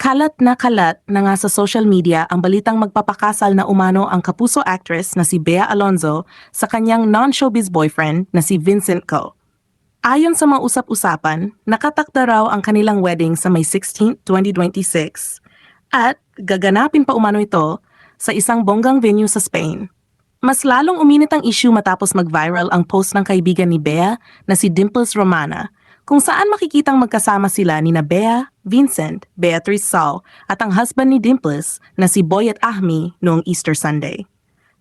Kalat na nga sa social media ang balitang magpapakasal na umano ang kapuso actress na si Bea Alonzo sa kanyang non-showbiz boyfriend na si Vincent Co. Ayon sa mga usap-usapan, nakatakda raw ang kanilang wedding sa May 16, 2026 at gaganapin pa umano ito sa isang bonggang venue sa Spain. Mas lalong uminit ang issue matapos mag-viral ang post ng kaibigan ni Bea na si Dimples Romana kung saan makikitang magkasama sila ni na Bea, Vincent, Beatrice Sao at ang husband ni Dimples na si Boyet Ahmi noong Easter Sunday.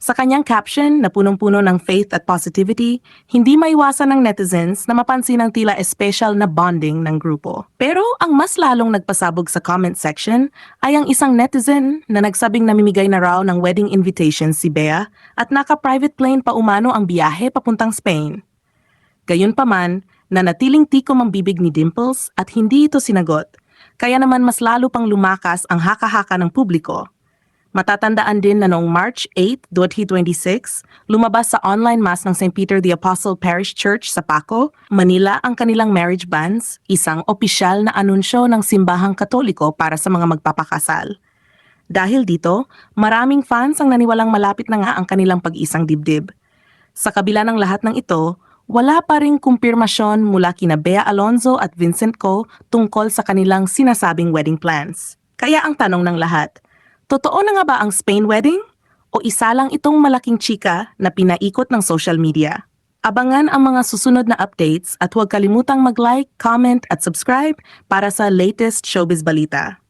Sa kanyang caption na punong-puno ng faith at positivity, hindi maiwasan ng netizens na mapansin ang tila espesyal na bonding ng grupo. Pero ang mas lalong nagpasabog sa comment section ay ang isang netizen na nagsabing namimigay na raw ng wedding invitation si Bea at naka-private plane pa umano ang biyahe papuntang Spain. Gayunpaman, nanatiling tikom ang bibig ni Dimples at hindi ito sinagot, kaya naman mas lalo pang lumakas ang haka-haka ng publiko. Matatandaan din na noong March 8, 2026, lumabas sa online mass ng St. Peter the Apostle Parish Church sa Paco, Manila ang kanilang marriage banns, isang opisyal na anunsyo ng simbahang Katoliko para sa mga magpapakasal. Dahil dito, maraming fans ang naniwalang malapit na nga ang kanilang pag-isang dibdib. Sa kabila ng lahat ng ito, wala pa ring kumpirmasyon mula kina Bea Alonzo at Vincent Co tungkol sa kanilang sinasabing wedding plans. Kaya ang tanong ng lahat, totoo na nga ba ang Spain wedding? O isa lang itong malaking chika na pinaikot ng social media? Abangan ang mga susunod na updates at huwag kalimutang mag-like, comment at subscribe para sa latest showbiz balita.